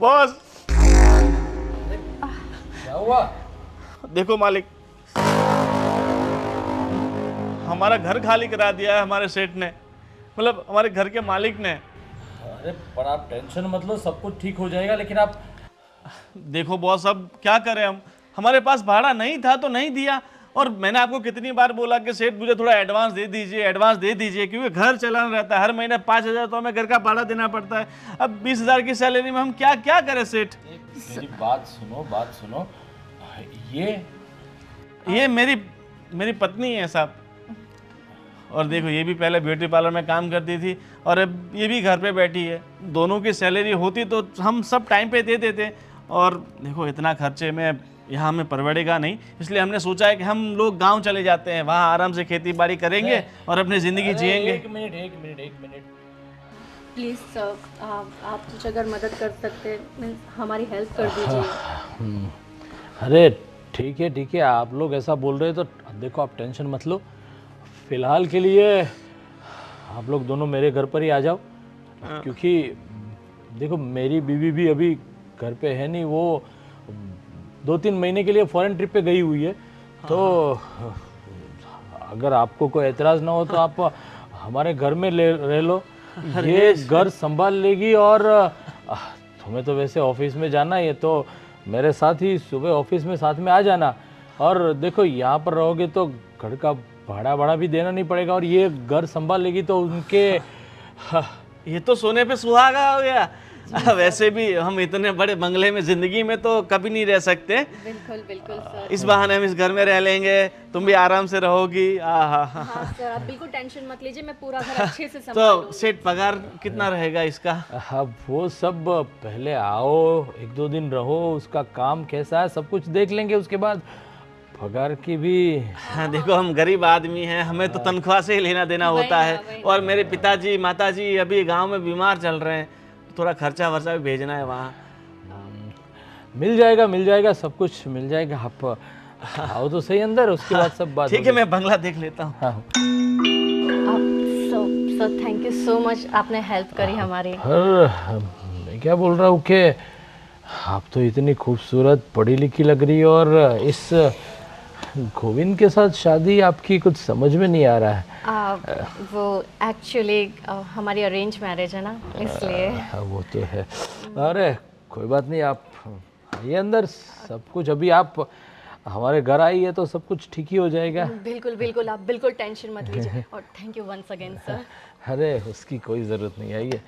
Boss क्या हुआ? देखो मालिक, हमारा घर खाली करा दिया है हमारे सेठ ने, मतलब हमारे घर के मालिक ने। अरे पर आप टेंशन मत लो, सब कुछ ठीक हो जाएगा। लेकिन आप देखो बॉस, अब क्या करें हम, हमारे पास भाड़ा नहीं था तो नहीं दिया। और मैंने आपको कितनी बार बोला कि सेठ मुझे थोड़ा एडवांस दे दीजिए, एडवांस दे दीजिए, क्योंकि घर चलाना रहता है। हर महीने 5,000 तो हमें घर का भाड़ा देना पड़ता है। अब 20,000 की सैलरी में हम क्या क्या करें सेठ? मेरी बात सुनो, बात सुनो। ये मेरी मेरी पत्नी है साहब। और देखो, ये भी पहले ब्यूटी पार्लर में काम करती थी और अब ये भी घर पे बैठी है। दोनों की सैलरी होती तो हम सब टाइम पे दे देते। और देखो, इतना खर्चे में यहाँ हमें परवड़ेगा नहीं, इसलिए हमने सोचा है कि हम लोग गांव चले जाते हैं, वहाँ आराम से खेती बाड़ी करेंगे और अपनी ज़िंदगी जिएंगे। एक मिनट, एक मिनट, एक मिनट। प्लीज़ सर, आप कुछ अगर मदद कर सकते मीन्स हमारी हेल्प कर दीजिए। अरे ठीक है, ठीक है, आप लोग ऐसा बोल रहे हो तो देखो, आप टेंशन मत लो। फिलहाल के लिए आप लोग दोनों मेरे घर पर ही आ जाओ, क्योंकि देखो मेरी बीवी भी अभी घर पे है नहीं। वो 2-3 महीने के लिए फॉरेन ट्रिप पे गई हुई है। तो अगर आपको कोई एतराज़ ना हो तो आप हमारे घर में रह लो। ये घर संभाल लेगी। और तुम्हें तो वैसे ऑफिस में जाना ही है, तो मेरे साथ ही सुबह ऑफिस में साथ में आ जाना। और देखो, यहाँ पर रहोगे तो घर का भाड़ा भी देना नहीं पड़ेगा, और ये घर संभाल लेगी तो उनके ये तो सोने पे सुहागा हो गया। वैसे भी हम इतने बड़े बंगले में जिंदगी में तो कभी नहीं रह सकते। बिल्कुल बिल्कुल सर। इस बहाने हम इस घर में रह लेंगे, तुम भी आराम से रहोगी। हाँ सर, आप बिल्कुल टेंशन मत लीजिए, मैं पूरा घर अच्छे से तो संभालूंगी। सेठ, पगार कितना रहेगा इसका? अब वो सब पहले आओ, 1-2 दिन रहो, उसका काम कैसा है सब कुछ देख लेंगे, उसके बाद पगार की भी। हाँ, देखो हम गरीब आदमी हैं, हमें तो तनख्वाह से ही लेना देना होता है। और मेरे पिताजी माताजी अभी गांव में बीमार चल रहे हैं, तो थोड़ा खर्चा वर्चा भी भेजना है वहाँ। मिल जाएगा, मिल जाएगा, सब कुछ मिल जाएगा। आप आओ तो सही अंदर, उसके बाद सब बात ठीक है, मैं बंगला देख लेता हूँ। हाँ। Sir thank you so much, आपने हेल्प करी हमारी। मैं क्या बोल रहा हूँ कि आप तो इतनी खूबसूरत पढ़ी लिखी लग रही हो, और इस गोविंद के साथ शादी आपकी कुछ समझ में नहीं आ रहा है। वो एक्चुअली हमारी अरेंज मैरिज है ना, इसलिए। वो तो है। अरे कोई बात नहीं, आप आइए अंदर। सब कुछ अभी आप हमारे घर आई है तो सब कुछ ठीक ही हो जाएगा। बिल्कुल बिल्कुल, आप बिल्कुल टेंशन मत लीजिए। और thank you once again sir. अरे उसकी कोई ज़रूरत नहीं। आइए।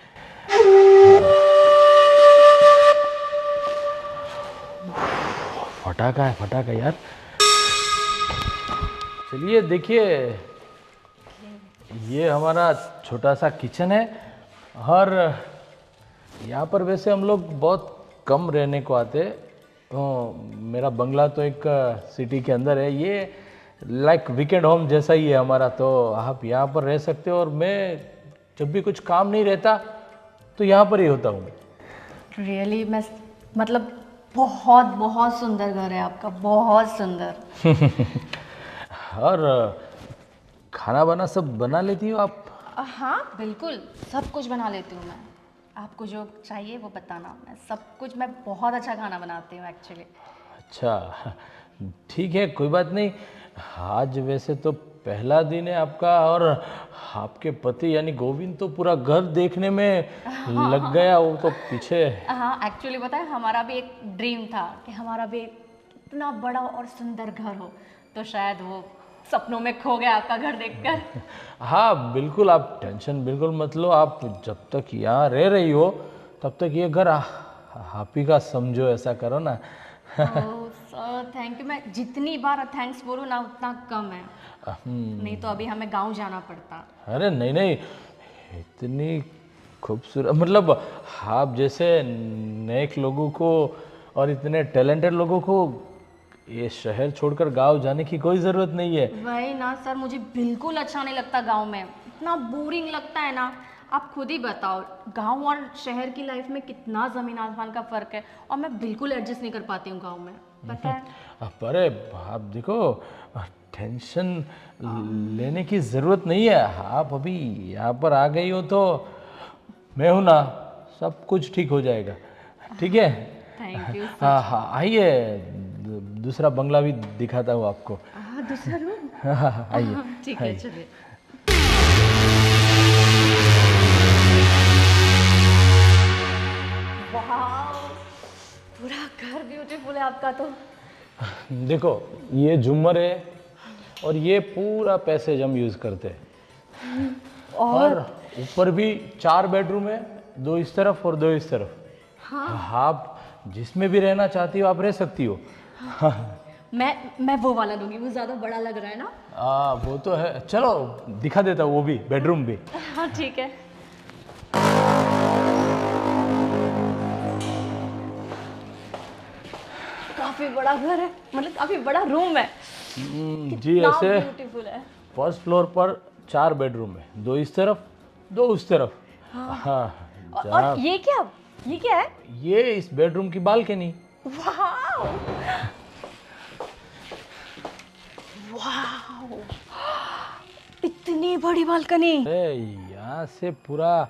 फटाका है, फटाका यार। चलिए देखिए, ये हमारा छोटा सा किचन है। और यहाँ पर वैसे हम लोग बहुत कम रहने को आते। मेरा बंगला तो एक सिटी के अंदर है। ये लाइक वीकेंड होम जैसा ही है हमारा, तो आप यहाँ पर रह सकते हो। और मैं जब भी कुछ काम नहीं रहता तो यहाँ पर ही होता हूँ। रियली मैं मतलब बहुत बहुत सुंदर घर है आपका, बहुत सुंदर। और खाना बना सब बना लेती हो आप? हाँ बिल्कुल, सब कुछ बना लेती हूँ मैं। आपको जो चाहिए वो बताना, मैं सब कुछ, मैं बहुत अच्छा खाना बनाती हूँ एक्चुअली। अच्छा ठीक है, कोई बात नहीं। आज वैसे तो पहला दिन है आपका, और आपके पति यानी गोविंद तो पूरा घर देखने में लग गया। वो तो पीछे। हाँ एक्चुअली पता है, हमारा भी एक ड्रीम था कि हमारा भी इतना बड़ा और सुंदर घर हो, तो शायद वो सपनों में खो गया आपका घर देखकर। हाँ बिल्कुल, आप टेंशन बिल्कुल मत लो। आप जब तक यहाँ रह रही हो तब तक ये घर आप ही का समझो, ऐसा करो ना। सर थैंक यू, मैं जितनी बार थैंक्स बोलूँ ना उतना कम है। नहीं तो अभी हमें गांव जाना पड़ता। अरे नहीं नहीं, इतनी खूबसूरत, मतलब आप जैसे नेक लोगों को और इतने टैलेंटेड लोगों को ये शहर छोड़कर गांव जाने की कोई ज़रूरत नहीं है। वही ना सर, मुझे बिल्कुल अच्छा नहीं लगता गांव में, इतना बोरिंग लगता है ना। आप खुद ही बताओ, गांव और शहर की लाइफ में कितना ज़मीन आसमान का फ़र्क है, और मैं बिल्कुल एडजस्ट नहीं कर पाती हूँ गांव में, पता है। अरे आप देखो, टेंशन लेने की ज़रूरत नहीं है। आप अभी यहाँ पर आ गई हो तो मैं हूँ ना, सब कुछ ठीक हो जाएगा, ठीक है? Thank you. हाँ हाँ, आइए दूसरा बंगला भी दिखाता हूँ आपको। दूसरा रूम? हाँ हाँ हाँ, आइए। ठीक है, आइए। चलिए। वाह, पूरा घर ब्यूटीफुल है आपका तो। देखो, ये झूमर है और ये पूरा पैसेज हम यूज़ करते हैं। और ऊपर भी 4 बेडरूम है, 2 इस तरफ और 2 इस तरफ। हाँ, आप जिसमें भी रहना चाहती हो आप रह सकती हो। मैं वो वाला लूंगी, वो ज्यादा बड़ा लग रहा है ना। वो तो है, चलो दिखा देता हूँ वो भी, बेडरूम भी। हाँ ठीक है। काफी बड़ा घर है, मतलब काफी बड़ा रूम है। जी, ऐसे ब्यूटीफुल है। फर्स्ट फ्लोर पर 4 बेडरूम है, 2 इस तरफ 2 उस तरफ। हाँ, और ये क्या है? ये इस बेडरूम की बालकनी। वाह, वाह, इतनी बड़ी बालकनी। अरे यहाँ से पूरा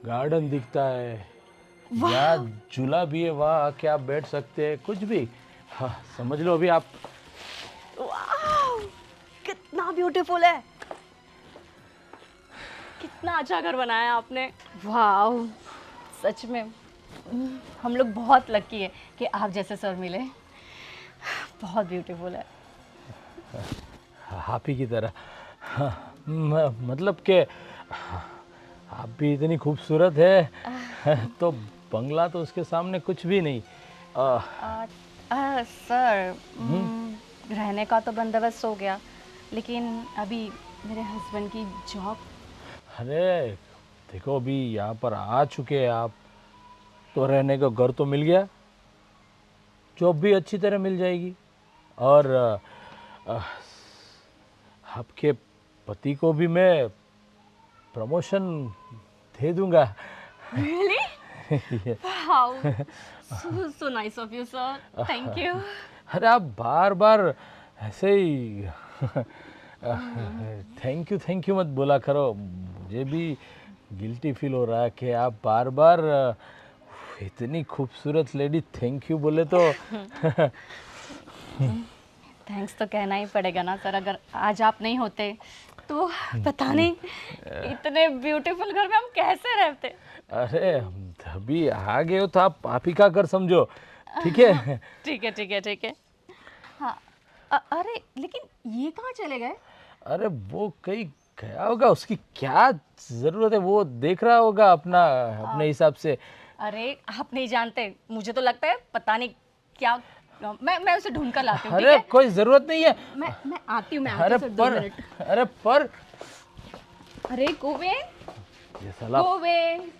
गार्डन दिखता है, या झूला भी है, वहाँ आके आप बैठ सकते हैं, कुछ भी। हाँ, समझ लो अभी आप। वाह, कितना ब्यूटीफुल है, कितना अच्छा घर बनाया है आपने। वाह, सच में हम लोग बहुत लकी है कि आप जैसे सर मिले। बहुत ब्यूटीफुल है। आप ही की तरह। हाँ, मतलब कि आप भी इतनी खूबसूरत है तो बंगला तो उसके सामने कुछ भी नहीं। सर, रहने का तो बंदोबस्त हो गया, लेकिन अभी मेरे हस्बैंड की जॉब। अरे देखो, अभी यहाँ पर आ चुके हैं आप, तो रहने का घर तो मिल गया, जॉब भी अच्छी तरह मिल जाएगी, और आपके पति को भी मैं प्रमोशन दे दूंगा। Really? Wow, so nice of you, sir. Thank you. अरे आप बार बार ऐसे ही थैंक यू मत बोला करो, मुझे भी गिल्टी फील हो रहा है कि आप बार बार इतनी खूबसूरत लेडी थैंक यू बोले तो। थैंक्स तो कहना ही पड़ेगा ना सर, अगर आज आप नहीं होते तो पता नहीं इतने ब्यूटीफुल घर में हम कैसे रहते। अरे अभी आ गए हो तो आप ही का घर समझो, ठीक है? ठीक है, ठीक है, ठीक है। हाँ, अरे लेकिन ये कहाँ चले गए? अरे वो कहीं गया होगा, उसकी क्या जरूरत है, वो देख रहा होगा अपने हिसाब से। अरे आप नहीं जानते, मुझे तो लगता है पता नहीं क्या। मैं उसे ढूंढ कर लाती हूँ। अरे कोई जरूरत नहीं है, मैं आती हूँ। अरे पर अरे गोविंद, ये साला गोविंद।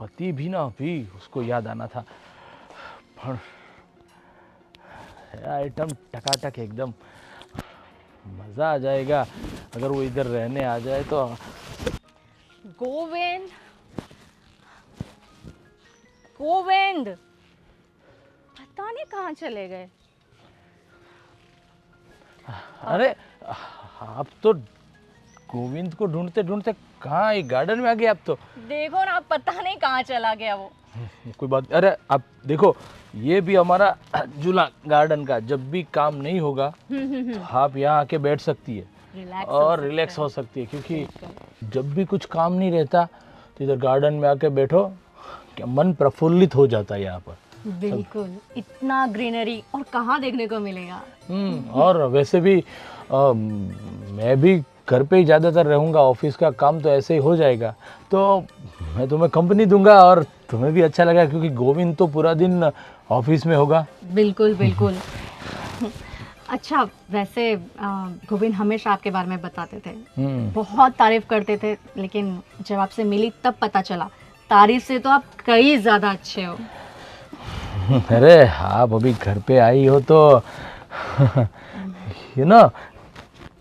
पति भी ना भी उसको याद आना था, पर आइटम टकाटक एकदम, मजा आ जाएगा अगर वो इधर रहने आ जाए तो। गोविंद, गोविंद, पता नहीं कहाँ चले गए। अरे आप तो गोविंद को ढूंढते ढूंढते कहाँ, एक गार्डन में आ गए आप तो। देखो ना, पता नहीं कहाँ चला गया वो। कोई बात, अरे आप देखो, ये भी हमारा झूला गार्डन का, जब भी काम नहीं होगा तो आप यहाँ आके बैठ सकती है और रिलैक्स हो सकती है, क्योंकि जब भी कुछ काम नहीं रहता तो इधर गार्डन में आके बैठो, क्या मन प्रफुल्लित हो जाता है यहाँ पर। बिल्कुल, इतना ग्रीनरी और कहाँ देखने को मिलेगा। और वैसे भी मैं भी घर पे ही ज़्यादातर रहूँगा, ऑफिस का काम तो ऐसे ही हो जाएगा, तो मैं तुम्हें कंपनी दूंगा और तुम्हें भी अच्छा लगा, क्योंकि गोविंद तो पूरा दिन ऑफिस में होगा। बिल्कुल बिल्कुल। अच्छा, वैसे गोविंद हमेशा आपके बारे में बताते थे, बहुत तारीफ करते थे, लेकिन जब आपसे मिली तब पता चला तारीफ से तो आप कई ज़्यादा अच्छे हो। अरे आप अभी घर पे आई हो तो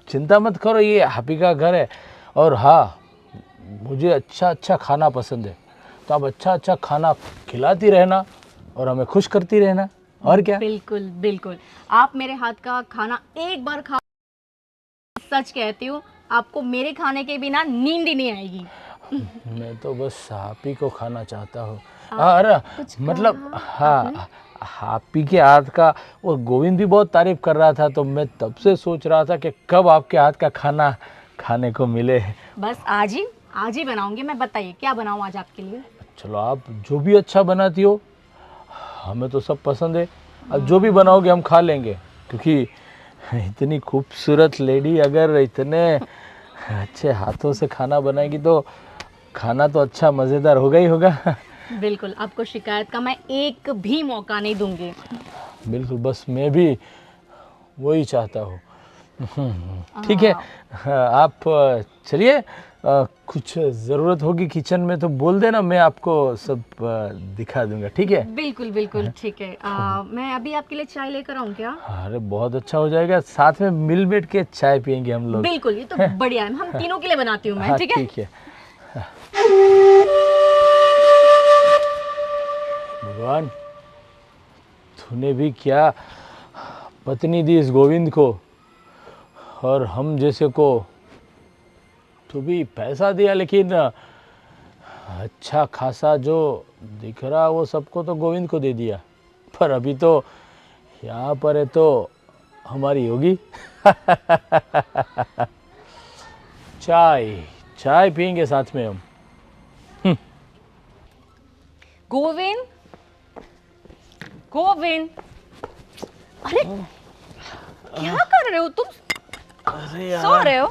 चिंता मत करो, ये आप ही का घर है, और हाँ, मुझे अच्छा अच्छा खाना पसंद है, तो आप अच्छा अच्छा खाना खिलाती रहना और हमें खुश करती रहना, और क्या। बिल्कुल बिल्कुल, आप मेरे हाथ का खाना एक बार खा, सच कहती हूँ आपको मेरे खाने के बिना नींद ही नहीं आएगी। मैं तो बस आप ही को खाना चाहता हूँ। अरे मतलब हाँ, आप ही के हाथ का वो गोविंद भी बहुत तारीफ कर रहा था, तो मैं तब से सोच रहा था कि कब आपके हाथ का खाना खाने को मिले। बस आज ही बनाऊंगी मैं। बताइए क्या बनाऊं आज आपके लिए? चलो, आप जो भी अच्छा बनाती हो, हमें तो सब पसंद है। अब जो भी बनाओगे हम खा लेंगे, क्योंकि इतनी खूबसूरत लेडी अगर इतने अच्छे हाथों से खाना बनाएगी तो खाना तो अच्छा मज़ेदार होगा ही होगा। बिल्कुल, आपको शिकायत का मैं एक भी मौका नहीं दूंगी। बिल्कुल, बस मैं भी वही चाहता हूँ। ठीक है, आप चलिए, कुछ ज़रूरत होगी किचन में तो बोल देना, मैं आपको सब दिखा दूंगा। ठीक है? बिल्कुल बिल्कुल ठीक है। मैं अभी आपके लिए चाय लेकर आऊँ क्या? अरे बहुत अच्छा हो जाएगा, साथ में मिल बैठ के चाय पियेंगे हम लोग। बिल्कुल, ये तो बढ़िया है। हम तीनों के लिए बनाती हूँ मैं। हाँ, ठीक है? ठीक है। भगवान, तूने भी क्या पत्नी दी इस गोविंद को, और हम जैसे को तो भी पैसा दिया, लेकिन अच्छा खासा जो दिख रहा वो सबको तो गोविंद को दे दिया। पर अभी तो यहाँ पर है तो हमारी होगी। चाय पियेंगे साथ में हम। गोविंद, गोविंद, अरे क्या कर रहे हो तुम? अरे सो रहे हो?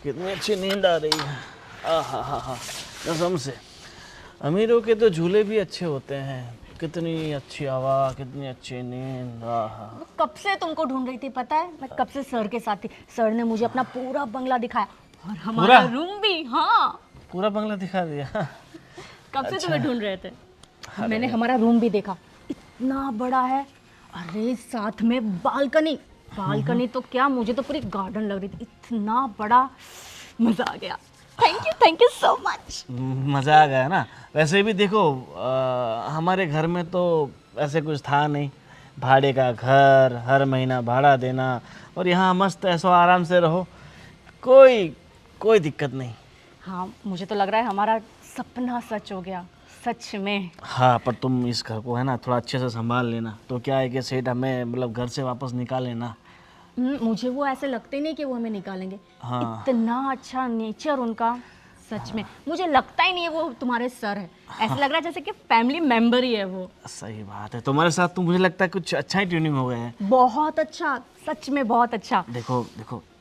कितनी अच्छी नींद आ रही है। आहा, कसम से अमीरों के तो झूले भी अच्छे होते हैं। कितनी अच्छी हवा, कितनी अच्छी नींद। आहा, कब से तुमको ढूंढ रही थी, पता है? मैं कब से सर के साथ थी। सर ने मुझे अपना पूरा बंगला दिखाया, और हमारा रूम भी। हाँ, पूरा बंगला दिखा दिया। कब से तुम्हें ढूंढ रहे थे। मैंने हमारा रूम भी देखा, इतना बड़ा है। अरे साथ में बालकनी तो क्या, मुझे तो पूरी गार्डन लग रही थी, इतना बड़ा। मजा आ गया। Thank you so much. मज़ा आ गया ना। वैसे भी देखो, हमारे घर में तो ऐसे कुछ था नहीं। भाड़े का घर, हर महीना भाड़ा देना, और यहाँ मस्त ऐसो आराम से रहो, कोई दिक्कत नहीं। हाँ, मुझे तो लग रहा है हमारा सपना सच हो गया, सच में। हाँ, पर तुम इस घर को है ना थोड़ा अच्छे से संभाल लेना। तो क्या है कि सेठ हमें मतलब घर से वापस निकाल लेना। मुझे वो ऐसे लगते नहीं कि वो हमें निकालेंगे। हाँ। इतना अच्छा नेचर उनका, सच में मुझे लगता ही नहीं है वो तुम्हारे सर है। ऐसा लग रहा है जैसे कि फैमिली मेंबर ही है वो। सही बात है, तुम्हारे साथ तो मुझे लगता है कुछ अच्छा ही ट्यूनिंग हो गया है। बहुत अच्छा, सच में बहुत अच्छा। देखो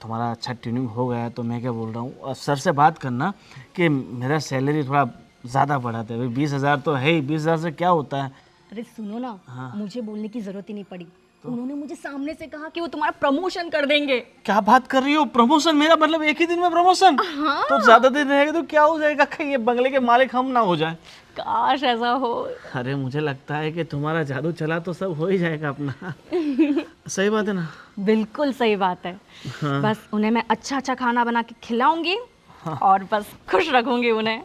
तुम्हारा अच्छा ट्यूनिंग हो गया है, तो मैं क्या बोल रहा हूँ, और सर से बात करना कि मेरा सैलरी थोड़ा ज़्यादा बढ़ाते हैं। 20,000 तो है ही, 20,000 से क्या होता है। अरे सुनो ना, मुझे बोलने की जरूरत ही नहीं पड़ी। उन्होंने मुझे सामने से कहा कि वो तुम्हारा प्रमोशन कर देंगे। क्या बात कर रही हो? प्रमोशन? मेरा मतलब एक ही दिन में प्रमोशन? हाँ। तो ज्यादा दिन रहेगा तो क्या हो जाएगा, कहीं ये बंगले के मालिक हम ना हो जाए। काश ऐसा हो। अरे मुझे लगता है कि तुम्हारा जादू चला तो सब हो ही जाएगा अपना। सही बात है ना? बिल्कुल सही बात है। बस उन्हें मैं अच्छा अच्छा खाना बना के खिलाऊंगी, और बस खुश रखूंगी उन्हें।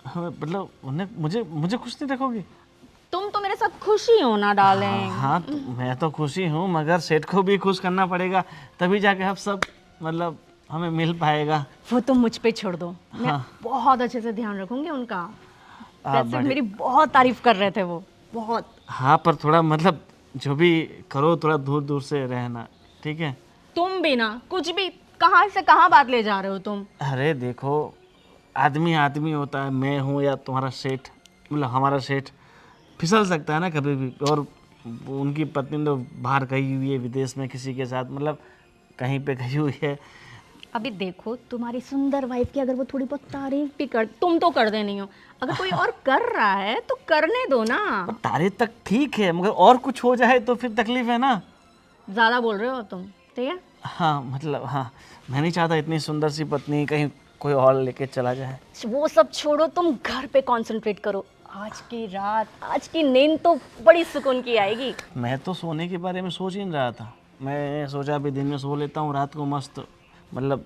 हाँ, मतलब उन्हें मुझे खुश नहीं रखोगी? तुम तो मेरे साथ खुशी हो ना डालें। हाँ, तो मैं तो खुशी हूँ, मगर सेठ को भी खुश करना पड़ेगा, तभी जाके हम सब मतलब हमें मिल पाएगा। वो तुम मुझ पे छोड़ दो, मैं बहुत अच्छे से ध्यान रखूंगी उनका। वैसे मेरी बहुत तारीफ कर रहे थे वो, बहुत। हाँ, पर थोड़ा मतलब जो भी करो थोड़ा दूर दूर से रहना, ठीक है? तुम भी ना, कुछ भी कहाँ से कहाँ बात ले जा रहे हो तुम। अरे देखो, आदमी होता है, मैं हूँ या तुम्हारा सेठ, मतलब हमारा सेठ फिसल सकता है ना कभी भी। और उनकी पत्नी तो बाहर गई हुई है, विदेश में किसी के साथ, मतलब कहीं पे गई हुई है। अभी देखो, तुम्हारी सुंदर वाइफ की अगर वो थोड़ी बहुत तारीफ भी कर, तुम तो कर देनी हो, अगर कोई और कर रहा है तो करने दो ना। तारीफ तक ठीक है, मगर और कुछ हो जाए तो फिर तकलीफ है ना। ज्यादा बोल रहे हो तुम, ठीक है? हाँ, मतलब हाँ, मैं नहीं चाहता इतनी सुंदर सी पत्नी कहीं कोई और लेके चला जाए। वो सब छोड़ो, तुम घर पे कंसंट्रेट करो। आज की रात, आज की नींद तो बड़ी सुकून की आएगी। मैं तो सोने के बारे में सोच ही नहीं रहा था। मैं सोचा अभी दिन में सो लेता हूँ, रात को मस्त मतलब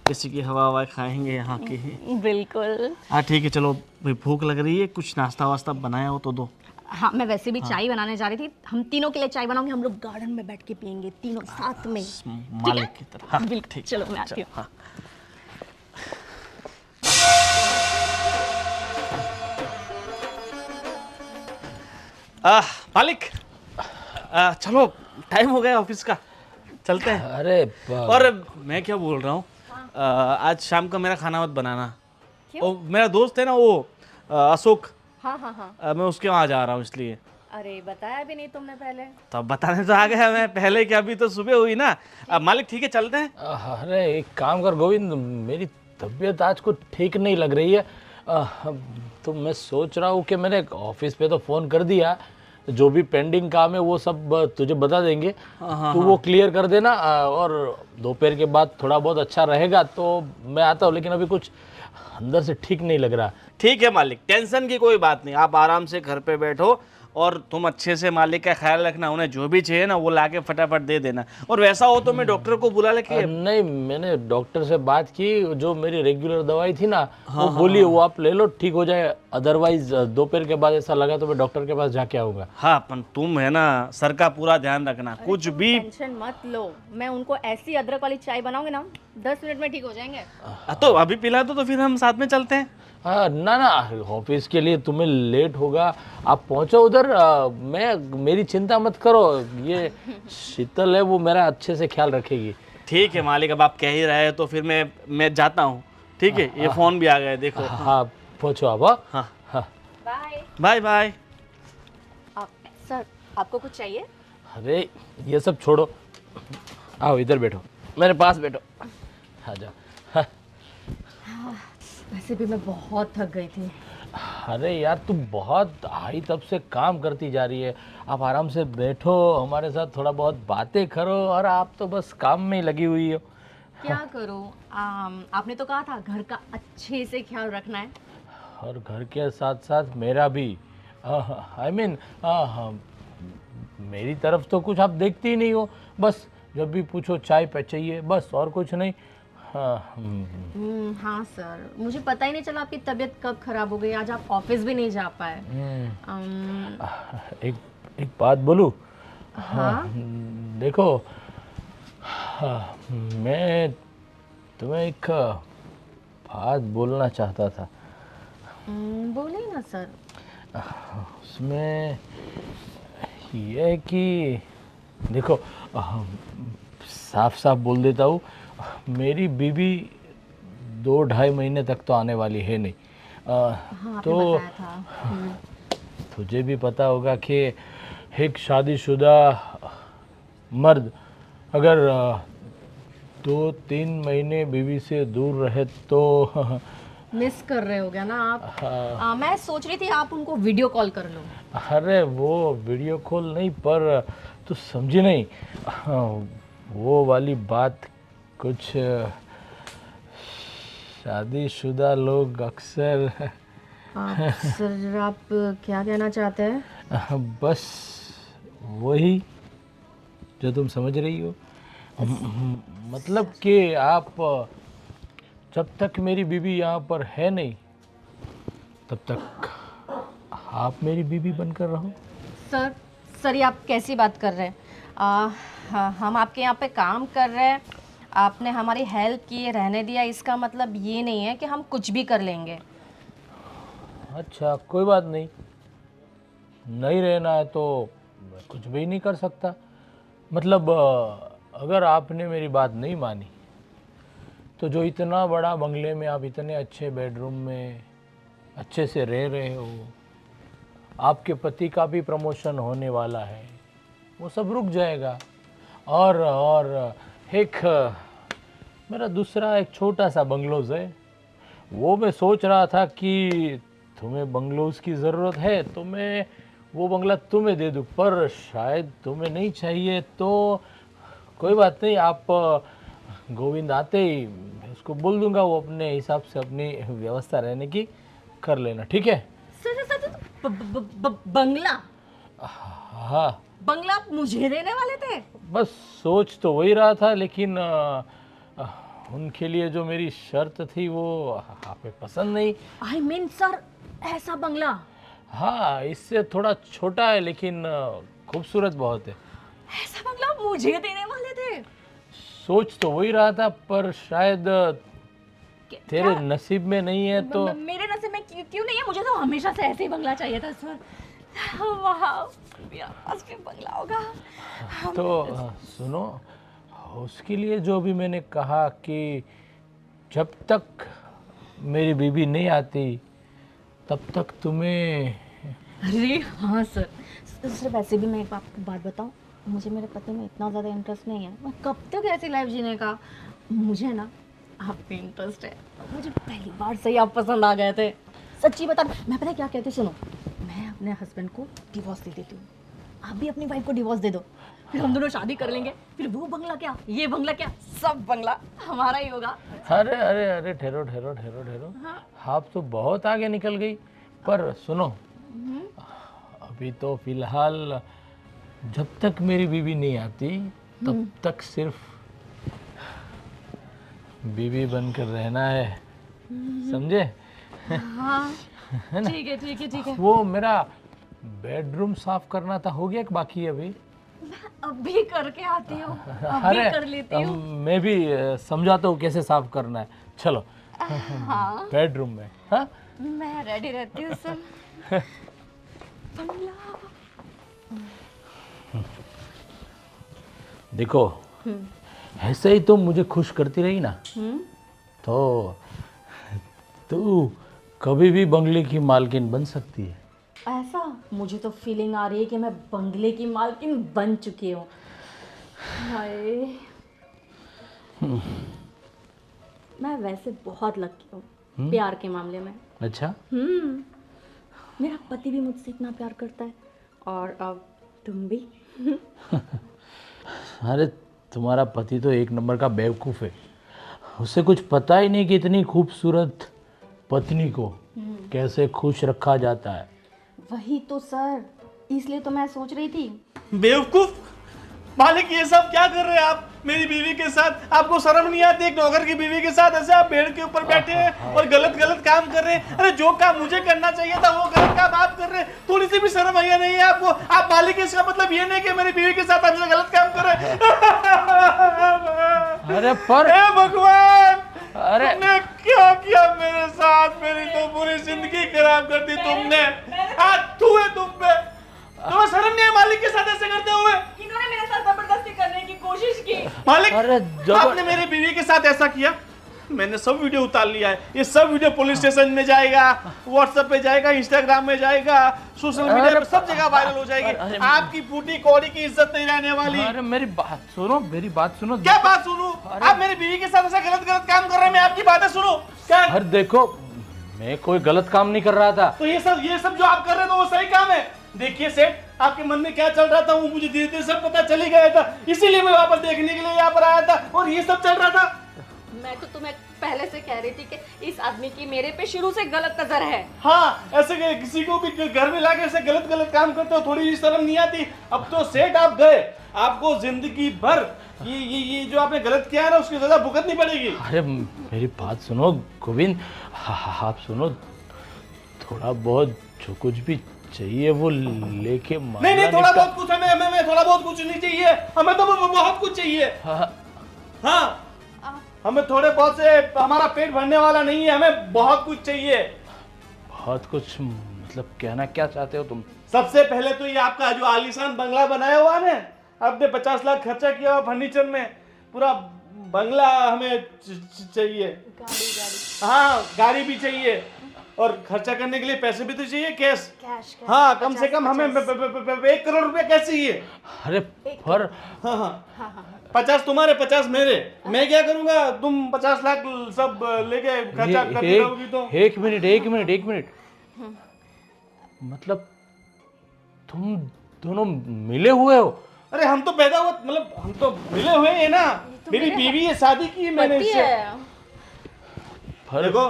किसी की हवा खाएंगे यहाँ की। बिल्कुल। हाँ ठीक है, चलो भाई, भूख लग रही है, कुछ नाश्ता वास्ता बनाया हो तो दो। हाँ, मैं वैसे भी चाय बनाने जा रही थी। हम तीनों के लिए चाय बनाऊंगी, हम लोग गार्डन में बैठ के पियेंगे तीनों साथ में। मालिक की तरह। हाँ, बिल्कुल, चलो मैं आती हूँ। हाँ। मालिक, चलो टाइम हो गया ऑफिस का, चलते हैं। अरे और मैं क्या बोल रहा हूँ, आज शाम का मेरा खाना मत बनाना। वो मेरा दोस्त है ना वो अशोक, हाँ हाँ हाँ। मैं उसके वहाँ जा रहा हूँ इसलिए। अरे बताया भी नहीं तुमने पहले। तब बताने तो आ गया मैं, पहले क्या, अभी तो सुबह हुई ना। मालिक ठीक है, चलते हैं। अरे एक काम कर गोविंद, मेरी तबीयत आज कुछ ठीक नहीं लग रही है। तो मैं सोच रहा हूँ कि मैंने ऑफिस पे तो फ़ोन कर दिया, जो भी पेंडिंग काम है वो सब तुझे बता देंगे, तो वो क्लियर कर देना। और दोपहर के बाद थोड़ा बहुत अच्छा रहेगा तो मैं आता हूँ, लेकिन अभी कुछ अंदर से ठीक नहीं लग रहा। ठीक है मालिक, टेंशन की कोई बात नहीं, आप आराम से घर पे बैठो और तुम अच्छे से मालिक का ख्याल रखना, उन्हें जो भी चाहिए ना वो लाके फटाफट दे देना। और वैसा हो तो मैं डॉक्टर को बुला लेके। नहीं, मैंने डॉक्टर से बात की, जो मेरी रेगुलर दवाई थी ना वो बोली वो आप ले लो, ठीक हो जाए। अदरवाइज दोपहर के बाद ऐसा लगा तो मैं डॉक्टर के पास जाके आऊँगा। हाँ, अपन तुम है ना सर का पूरा ध्यान रखना, कुछ भी। टेंशन मत लो, मैं उनको ऐसी अदरक वाली चाय बनाऊंगी ना, 10 मिनट में ठीक हो जाएंगे। तो अभी पिला दो तो फिर हम साथ में चलते हैं। हाँ ना ना, ऑफिस के लिए तुम्हें लेट होगा, आप पहुंचो उधर। मेरी चिंता मत करो, ये शीतल है वो मेरा अच्छे से ख्याल रखेगी। ठीक है मालिक, अब आप कह ही रहे हैं तो फिर मैं जाता हूँ। ठीक है, ये फोन भी आ गया देखो। हाँ पहुंचो आप। हाँ हाँ बाय। Bye bye. सर आपको कुछ चाहिए? अरे ये सब छोड़ो, आओ इधर बैठो, मेरे पास बैठो, आ जाओ। वैसे भी मैं बहुत थक गई थी। अरे यार तुम बहुत आई तब से काम करती जा रही है, आप आराम से बैठो, हमारे साथ थोड़ा बहुत बातें करो, और आप तो बस काम में ही लगी हुई हो। क्या करूं, आपने तो कहा था घर का अच्छे से ख्याल रखना है। और घर के साथ साथ मेरा भी, आई मीन मेरी तरफ तो कुछ आप देखती ही नहीं हो, बस जब भी पूछो चाय पे चाहिए, बस और कुछ नहीं। हाँ सर, मुझे पता ही नहीं चला आपकी तबीयत कब खराब हो गई, आज आप ऑफिस भी नहीं जा पाए। एक बात बोलूं? हाँ? देखो, मैं तुम्हें एक बात बोलना चाहता था। बोलिए ना सर। उसमें यह है कि देखो, साफ साफ बोल देता हूँ, मेरी बीबी 2-2.5 महीने तक तो आने वाली है नहीं। हाँ, तो आपने बताया था। तुझे भी पता होगा कि एक शादीशुदा मर्द अगर 2-3 महीने बीवी से दूर रहे तो मिस कर रहे हो क्या ना आप? मैं सोच रही थी आप उनको वीडियो कॉल कर लो। अरे वो वीडियो कॉल नहीं, पर तू समझी नहीं, वो वाली बात कुछ शादीशुदा लोग अक्सर सर आप क्या कहना चाहते हैं? बस वही जो तुम समझ रही हो। मतलब कि आप जब तक मेरी बीवी यहाँ पर है नहीं तब तक आप मेरी बीवी बनकर रहो। सर ये आप कैसी बात कर रहे हैं? हम आपके यहाँ पे काम कर रहे हैं, आपने हमारी हेल्प की, रहने दिया, इसका मतलब ये नहीं है कि हम कुछ भी कर लेंगे। अच्छा कोई बात नहीं, नहीं रहना है तो मैं कुछ भी नहीं कर सकता। मतलब अगर आपने मेरी बात नहीं मानी तो जो इतना बड़ा बंगले में आप इतने अच्छे बेडरूम में अच्छे से रह रहे हो, आपके पति का भी प्रमोशन होने वाला है, वो सब रुक जाएगा। और एक मेरा दूसरा एक छोटा सा बंगलोज है, वो मैं सोच रहा था कि तुम्हें बंगलोज की ज़रूरत है तो मैं वो बंगला तुम्हें दे दूँ, पर शायद तुम्हें नहीं चाहिए तो कोई बात नहीं, आप गोविंद आते ही मैं उसको बोल दूंगा, वो अपने हिसाब से अपनी व्यवस्था रहने की कर लेना, ठीक है? सर बंगला? हाँ, बंगला आप मुझे देने वाले थे? बस सोच तो वही रहा था, लेकिन उनके लिए जो मेरी शर्त थी वो हमें पसंद नहीं। आई मीन सर, ऐसा बंगला? हाँ, इससे थोड़ा छोटा है लेकिन खूबसूरत बहुत है। ऐसा बंगला मुझे देने वाले थे? सोच तो वही रहा था, पर शायद तेरे नसीब में नहीं है तो। मेरे नसीब में क्यों नहीं है? मुझे तो हमेशा से ऐसे ही बंगला चाहिए था सर। वाह, मेरा पास भी बंगला होगा। तो सुनो, उसके लिए जो भी मैंने कहा कि जब तक मेरी बीवी नहीं आती तब तक तुम्हें। अरे हाँ सर, सर वैसे भी मैं एक बात बताऊँ, मुझे मेरे पति में इतना ज़्यादा इंटरेस्ट नहीं है। मैं कब तक ऐसी लाइफ जीने का, मुझे ना आप पे इंटरेस्ट है। मुझे पहली बार से ही आप पसंद आ गए थे। सच्ची बता, मैं पता है क्या कहती हूँ, सुनो, मैं अपने हस्बैंड को डिवोर्स दे देती हूँ, आप भी अपनी वाइफ को डिवोर्स दे दो, फिर हम दोनों शादी कर लेंगे। फिर वो बंगला क्या, ये बंगला क्या, सब बंगला हमारा ही होगा। अरे अरे अरे, ठहरो ठहरो ठहरो ठहरो, आप तो बहुत आगे निकल गई। पर सुनो, अभी तो फिलहाल जब तक मेरी बीवी नहीं आती तब तक सिर्फ बीवी बनकर रहना है, समझे? हाँ ठीक है ठीक है ठीक है। वो मेरा बेडरूम साफ करना था, हो गया कि बाकी है अभी? मैं अभी करके आती हूँ, अभी अरे कर लेती हूँ। मैं भी समझाता हूँ कैसे साफ करना है। चलो हाँ बेडरूम में। हाँ मैं रेडी रहती हूँ सर। बंगला। देखो, ऐसे ही तुम मुझे खुश करती रही ना, तो तू कभी भी बंगले की मालकिन बन सकती है। ऐसा मुझे तो फीलिंग आ रही है कि मैं बंगले की मालकिन बन चुकी हूँ। हाय, मैं वैसे बहुत लकी हूँ प्यार के मामले में। अच्छा, मेरा पति भी मुझसे इतना प्यार करता है, और अब तुम भी। अरे तुम्हारा पति तो एक नंबर का बेवकूफ़ है, उसे कुछ पता ही नहीं कि इतनी खूबसूरत पत्नी को कैसे खुश रखा जाता है। वही तो सर, इसलिए तो मैं सोच रही थी। बेवकूफ मालिक, ये सब क्या कर रहे हैं आप मेरी बीवी के साथ? आपको शर्म नहीं आती? एक नौकर की बीवी के साथ ऐसे आप पेड़ के ऊपर बैठे हैं और गलत गलत काम कर रहे हैं। अरे जो काम मुझे करना चाहिए था वो गलत काम आप कर रहे हैं। थोड़ी सी भी शर्म है नहीं है आपको? आप मालिक, इसका मतलब ये नहीं कि मेरी बीवी के साथ हमसे गलत काम कर रहे हैं। अरे पर हे भगवान, अरे तुमने क्या किया मेरे साथ? मेरी तो पूरी जिंदगी खराब कर दी तुमने। हाथ छुए तुम पे, तुम्हें शर्म नहीं है मालिक के साथ ऐसे करते हुए? इन्होंने मेरे साथ जबरदस्ती करने की कोशिश की। मालिक, अरे आपने मेरी बीवी के साथ ऐसा किया। मैंने सब वीडियो उतार लिया है। ये सब वीडियो पुलिस स्टेशन में जाएगा, व्हाट्सएप पे जाएगा, इंस्टाग्राम में जाएगा, सोशल मीडिया पे सब जगह वायरल हो जाएगी। आपकी बूटी कौड़ी की इज्जत नहीं रहने वाली। अरे मेरी बात सुनो, मेरी बात सुनो। क्या बात सुनूं? आप मेरी बीवी के साथ ऐसा गलत गलत काम कर रहे हैं, मैं आपकी बातें सुनूं क्या? अरे देखो, मैं कोई गलत काम नहीं कर रहा था। तो ये सब जो आप कर रहे थे वो सही काम है? देखिए सेठ, आपके मन में क्या चल रहा था वो मुझे धीरे धीरे सब पता चल ही गया था, इसीलिए मैं वापस देखने के लिए यहाँ पर आया था और ये सब चल रहा था। मैं तो तुम्हें पहले से कह रही थी कि इस आदमी की मेरे पे शुरू से गलत नजर है। हाँ, ऐसे किसी को भी घर में लाके ऐसे गलत गलत काम करते हो, थोड़ी भी शर्म नहीं आती? अब तो सेठ आप गए, आपको जिंदगी भर ये जो आपने गलत किया है ना उसकी सजा भुगतनी पड़ेगी। अरे मेरी बात सुनो गोविंद, आप सुनो, थोड़ा बहुत जो कुछ भी चाहिए वो लेके नहीं, थोड़ा बहुत कुछ हमें थोड़ा बहुत कुछ नहीं चाहिए, हमें तो बहुत कुछ चाहिए। हाँ, हमें थोड़े बहुत से हमारा पेट भरने वाला नहीं है, हमें बहुत कुछ चाहिए। बहुत कुछ मतलब कहना क्या चाहते हो तुम? सबसे पहले तो ये आपका जो आलीशान बंगला बनाया हुआ है ना, आपने 50 लाख खर्चा किया हुआ फर्नीचर में, पूरा बंगला हमें चाहिए। गाड़ी हाँ, गाड़ी भी चाहिए और खर्चा करने के लिए पैसे भी तो चाहिए, कैश। कैश। हाँ, कम से कम हमें 1 करोड़ रुपया कैश चाहिए। अरे पर हाँ, 50 तुम्हारे 50 मेरे, मैं क्या करूंगा? तुम 50 लाख सब लेके खर्चा करती रहोगी तो। एक मिनट, मतलब तुम दोनों मिले हुए हो? अरे हम तो पैदा हुआ, मतलब हम तो मिले हुए हैं ना। मेरी बीवी है, शादी की है मैंने इससे। देखो,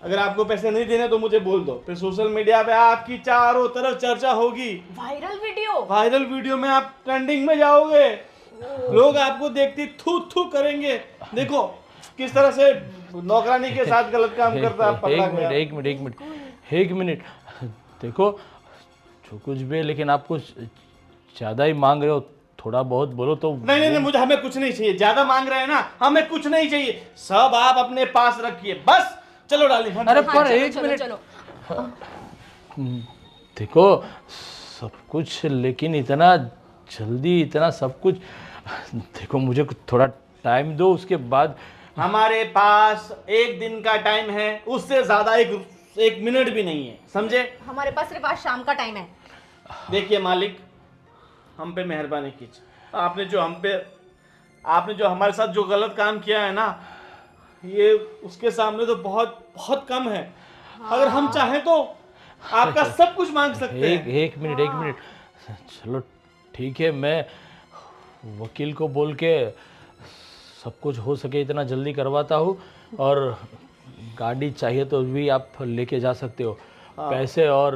अगर आपको पैसे नहीं देने तो मुझे बोल दो, फिर सोशल मीडिया पे आपकी चारों तरफ चर्चा होगी। वायरल वीडियो में आप ट्रेंडिंग में जाओगे, लोग आपको देखते थू थू करेंगे। देखो किस तरह से नौकरानी के साथ गलत काम करता है। एक मिनट, देखो जो कुछ भी है, लेकिन आप कुछ ज्यादा ही मांग रहे हो, थोड़ा बहुत बोलो तो। नहीं, मुझे हमें कुछ नहीं चाहिए। ज्यादा मांग रहे हैं ना, हमें कुछ नहीं चाहिए, सब आप अपने पास रखिए बस। चलो डार्लिंग। अरे पर एक मिनट, देखो सब कुछ, लेकिन इतना जल्दी इतना सब कुछ, देखो मुझे थोड़ा टाइम दो, उसके बाद। हमारे पास 1 दिन का टाइम है, उससे ज्यादा एक मिनट भी नहीं है, समझे? हमारे पास सिर्फ आज शाम का टाइम है। देखिए मालिक, हम पे मेहरबानी कीजिए। आपने जो हमारे साथ जो गलत काम किया है ना, ये उसके सामने तो बहुत बहुत कम है। अगर हम चाहें तो आपका सब कुछ मांग सकते हैं। एक मिनट, चलो ठीक है, मैं वकील को बोल के सब कुछ हो सके इतना जल्दी करवाता हूँ, और गाड़ी चाहिए तो भी आप लेके जा सकते हो। पैसे और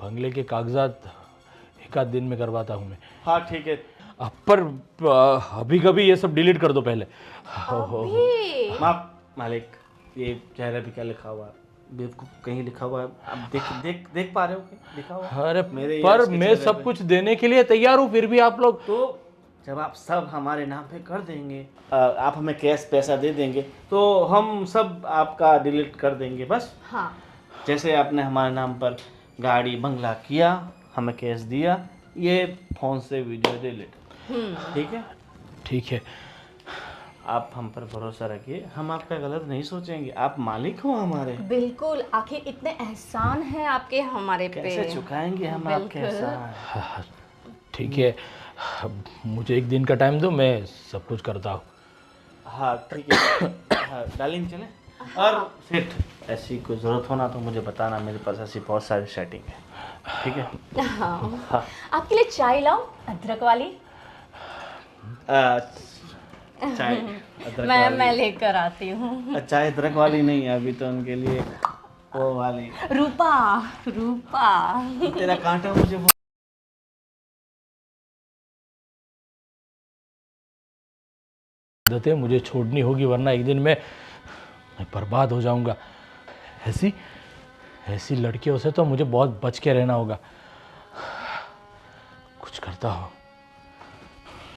बंगले के कागजात 1 आध दिन में करवाता हूँ मैं। हाँ ठीक है। पर अभी कभी ये सब डिलीट कर दो पहले। मालिक, ये चेहरे पे क्या लिखा हुआ है? बेवकूफ, कहीं लिखा हुआ है? आप देख पा रहे हो क्या लिखा हुआ है? अरे मेरे पर यश के मैं चेहरे सब पे। कुछ देने के लिए तैयार हूँ, फिर भी आप लोग। तो जब आप सब हमारे नाम पे कर देंगे, आप हमें कैश पैसा दे देंगे, तो हम सब आपका डिलीट कर देंगे बस। हाँ, जैसे आपने हमारे नाम पर गाड़ी बंगला किया, हमें कैश दिया, ये फोन से वीडियो डिलीट। ठीक है? ठीक है, आप हम पर भरोसा रखिए, हम आपका गलत नहीं सोचेंगे। आप मालिक हो हमारे, बिल्कुल। आखिर इतने एहसान हैं आपके हमारे पे। कैसे चुकाएंगे हम आपके बिल्कुल। एहसान? ठीक है, अब मुझे 1 दिन का टाइम दो, मैं सब कुछ करता हूँ। हाँ ठीक है। हाँ, डार्लिंग चले। और सेठ, ऐसी कोई ज़रूरत होना तो मुझे बताना, मेरे पास ऐसी बहुत सारी सेटिंग है। ठीक है? हाँ। आपके लिए चाय लाऊं, अदरक वाली? चाय अदरक मैं वाली? लेकर आती हूँ। चाय अदरक वाली नहीं है, अभी तो उनके लिए वो वाली। रूपा, रूपा। तेरा कांटा मुझे आदतें मुझे छोड़नी होगी, वरना एक दिन मैं बर्बाद हो जाऊंगा। ऐसी लड़कियों से तो मुझे बहुत बच के रहना होगा। कुछ करता हूँ।